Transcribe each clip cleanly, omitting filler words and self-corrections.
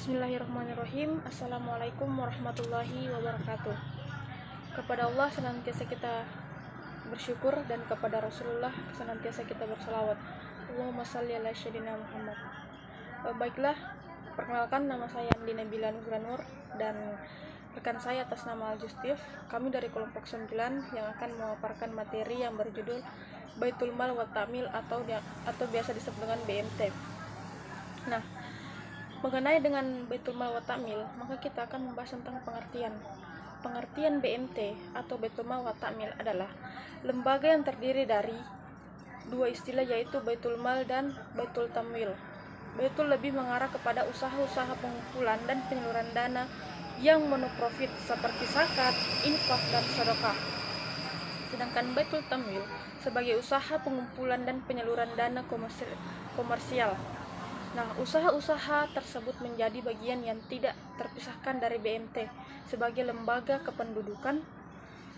Bismillahirrahmanirrahim. Assalamualaikum warahmatullahi wabarakatuh. Kepada Allah senantiasa kita bersyukur dan kepada Rasulullah senantiasa kita bersalawat. Allahumma shalli ala sayyidina Muhammad. Baiklah, perkenalkan, nama saya Andi Nabila Nugra dan rekan saya atas nama Al-Justif. Kami dari kelompok 9 yang akan memaparkan materi yang berjudul Baitul Mal wa Ta'mil atau biasa disebut dengan BMT. Nah, mengenai dengan Baitul Mal wa Ta'mil, maka kita akan membahas tentang pengertian BMT atau Baitul Mal wa Ta'mil adalah lembaga yang terdiri dari dua istilah, yaitu Baitul Mal dan Baitul Tamwil. Baitul lebih mengarah kepada usaha-usaha pengumpulan dan penyaluran dana yang non-profit seperti zakat, infak, dan sedekah. Sedangkan Baitul Tamwil sebagai usaha pengumpulan dan penyaluran dana komersial. Nah, usaha-usaha tersebut menjadi bagian yang tidak terpisahkan dari BMT sebagai lembaga kependudukan,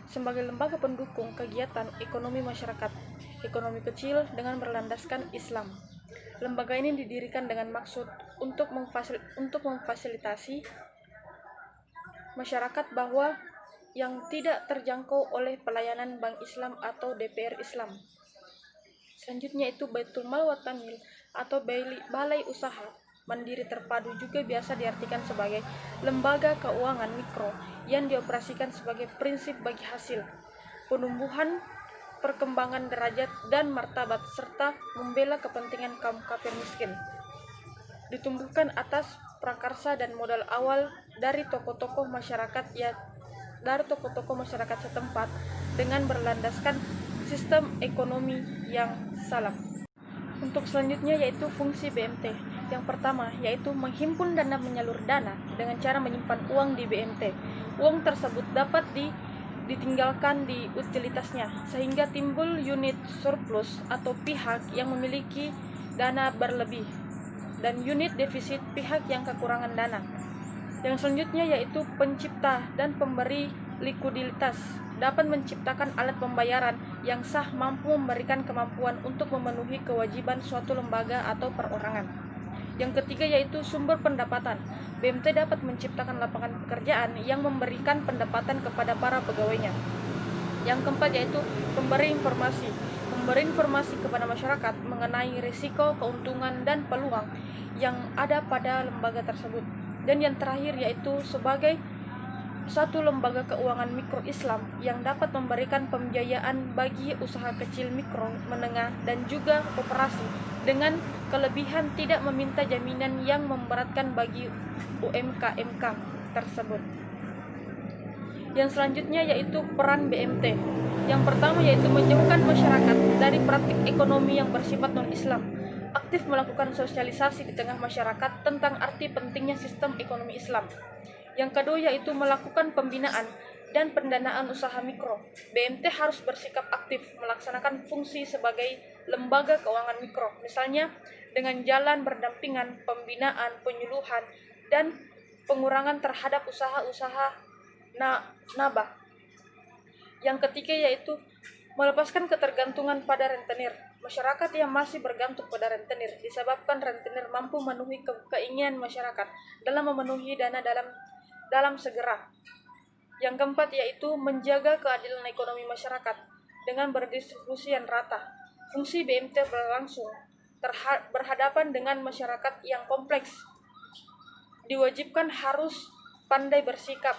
sebagai lembaga pendukung kegiatan ekonomi masyarakat, ekonomi kecil dengan berlandaskan Islam. Lembaga ini didirikan dengan maksud untuk memfasilitasi masyarakat bahwa yang tidak terjangkau oleh pelayanan Bank Islam atau DPR Islam. Selanjutnya itu Baitul Mal wa Ta'mil atau balai usaha mandiri terpadu, juga biasa diartikan sebagai lembaga keuangan mikro yang dioperasikan sebagai prinsip bagi hasil, penumbuhan, perkembangan derajat dan martabat, serta membela kepentingan kaum kafir miskin. Ditumbuhkan atas prakarsa dan modal awal dari tokoh-tokoh masyarakat setempat dengan berlandaskan sistem ekonomi yang salam. Untuk selanjutnya yaitu fungsi BMT. Yang pertama yaitu menghimpun dana, menyalur dana dengan cara menyimpan uang di BMT. Uang tersebut dapat ditinggalkan di utilitasnya sehingga timbul unit surplus atau pihak yang memiliki dana berlebih dan unit defisit pihak yang kekurangan dana. Yang selanjutnya yaitu pencipta dan pemberi likuiditas, dapat menciptakan alat pembayaran yang sah, mampu memberikan kemampuan untuk memenuhi kewajiban suatu lembaga atau perorangan. Yang ketiga yaitu sumber pendapatan. BMT dapat menciptakan lapangan pekerjaan yang memberikan pendapatan kepada para pegawainya. Yang keempat yaitu memberi informasi kepada masyarakat mengenai risiko, keuntungan, dan peluang yang ada pada lembaga tersebut. Dan yang terakhir yaitu sebagai satu lembaga keuangan mikro Islam yang dapat memberikan pembiayaan bagi usaha kecil, mikro, menengah, dan juga koperasi dengan kelebihan tidak meminta jaminan yang memberatkan bagi UMKM tersebut. Yang selanjutnya yaitu peran BMT. Yang pertama yaitu menjauhkan masyarakat dari praktik ekonomi yang bersifat non-Islam, aktif melakukan sosialisasi di tengah masyarakat tentang arti pentingnya sistem ekonomi Islam. Yang kedua yaitu melakukan pembinaan dan pendanaan usaha mikro. BMT harus bersikap aktif melaksanakan fungsi sebagai lembaga keuangan mikro, misalnya dengan jalan berdampingan, pembinaan, penyuluhan, dan pengurangan terhadap usaha-usaha nabah. Yang ketiga yaitu melepaskan ketergantungan pada rentenir. Masyarakat yang masih bergantung pada rentenir disebabkan rentenir mampu memenuhi keinginan masyarakat dalam memenuhi dana dalam segera. Yang keempat yaitu menjaga keadilan ekonomi masyarakat dengan berdistribusi yang rata. Fungsi BMT berlangsung berhadapan dengan masyarakat yang kompleks, diwajibkan harus pandai bersikap.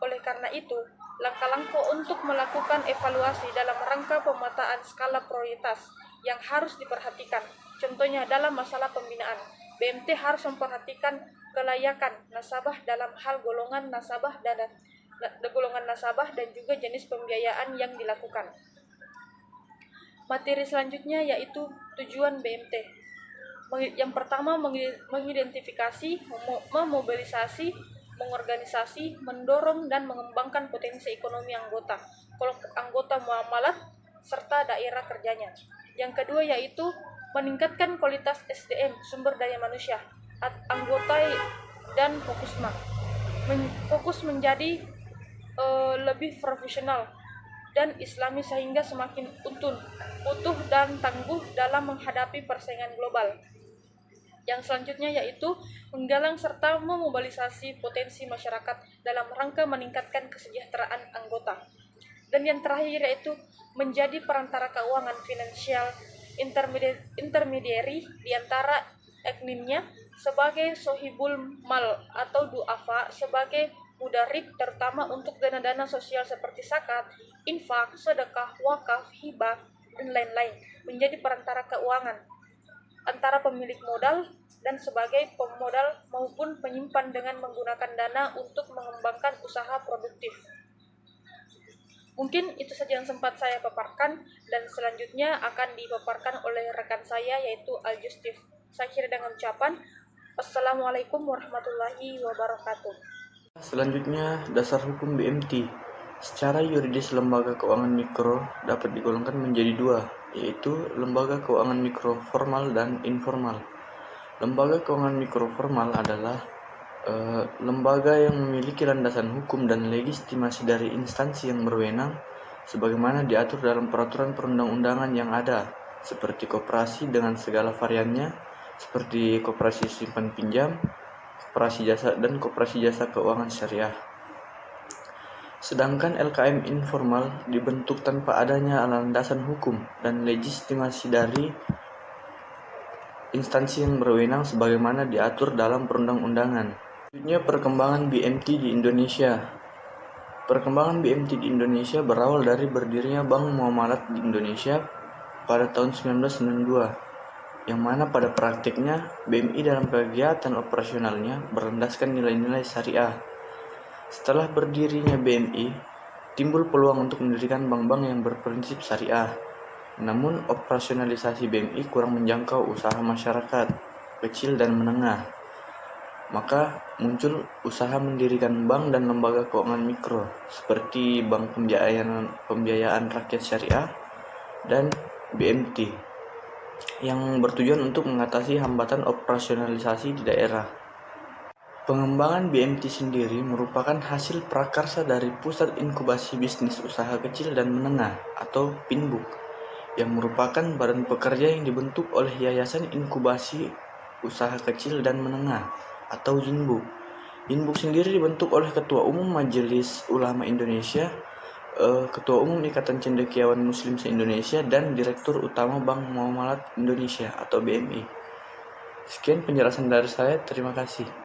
Oleh karena itu, langkah-langkah untuk melakukan evaluasi dalam rangka pemetaan skala prioritas yang harus diperhatikan. Contohnya dalam masalah pembinaan, BMT harus memperhatikan kelayakan nasabah dalam hal golongan nasabah dan juga jenis pembiayaan yang dilakukan. Materi selanjutnya yaitu tujuan BMT. Yang pertama mengidentifikasi, memobilisasi, mengorganisasi, mendorong dan mengembangkan potensi ekonomi anggota, kelompok anggota muamalat serta daerah kerjanya. Yang kedua yaitu meningkatkan kualitas SDM, sumber daya manusia, anggota dan fokus menjadi lebih profesional dan islami sehingga semakin utuh dan tangguh dalam menghadapi persaingan global. Yang selanjutnya yaitu menggalang serta memobilisasi potensi masyarakat dalam rangka meningkatkan kesejahteraan anggota. Dan yang terakhir yaitu menjadi perantara keuangan finansial intermediary di antara ekninnya sebagai sohibul mal atau duafa, sebagai mudarib terutama untuk dana-dana sosial seperti zakat, infak, sedekah, wakaf, hibah, dan lain-lain, menjadi perantara keuangan antara pemilik modal dan sebagai pemodal maupun penyimpan dengan menggunakan dana untuk mengembangkan usaha produktif. Mungkin itu saja yang sempat saya paparkan, dan selanjutnya akan dipaparkan oleh rekan saya yaitu Al-Justif. Saya akhiri dengan ucapan Assalamualaikum warahmatullahi wabarakatuh. Selanjutnya, dasar hukum BMT. Secara yuridis, lembaga keuangan mikro dapat digolongkan menjadi dua, yaitu lembaga keuangan mikro formal dan informal. Lembaga keuangan mikro formal adalah lembaga yang memiliki landasan hukum dan legitimasi dari instansi yang berwenang sebagaimana diatur dalam peraturan perundang-undangan yang ada, seperti koperasi dengan segala variannya, seperti koperasi simpan pinjam, koperasi jasa, dan koperasi jasa keuangan syariah. Sedangkan LKM informal dibentuk tanpa adanya landasan hukum dan legitimasi dari instansi yang berwenang sebagaimana diatur dalam perundang-undangan. Selanjutnya, perkembangan BMT di Indonesia. Perkembangan BMT di Indonesia berawal dari berdirinya Bank Muamalat di Indonesia pada tahun 1992, yang mana pada praktiknya BMI dalam kegiatan operasionalnya berlandaskan nilai-nilai syariah. Setelah berdirinya BMI, timbul peluang untuk mendirikan bank-bank yang berprinsip syariah. Namun, operasionalisasi BMI kurang menjangkau usaha masyarakat kecil dan menengah. Maka muncul usaha mendirikan bank dan lembaga keuangan mikro seperti Bank Pembiayaan Rakyat Syariah dan BMT yang bertujuan untuk mengatasi hambatan operasionalisasi di daerah. Pengembangan BMT sendiri merupakan hasil prakarsa dari Pusat Inkubasi Bisnis Usaha Kecil dan Menengah atau PINBUK, yang merupakan badan pekerja yang dibentuk oleh Yayasan Inkubasi Usaha Kecil dan Menengah atau YINBUK. YINBUK sendiri dibentuk oleh Ketua Umum Majelis Ulama Indonesia, Ketua Umum Ikatan Cendekiawan Muslim se-Indonesia, dan Direktur Utama Bank Muamalat Indonesia atau BMI. Sekian penjelasan dari saya, terima kasih.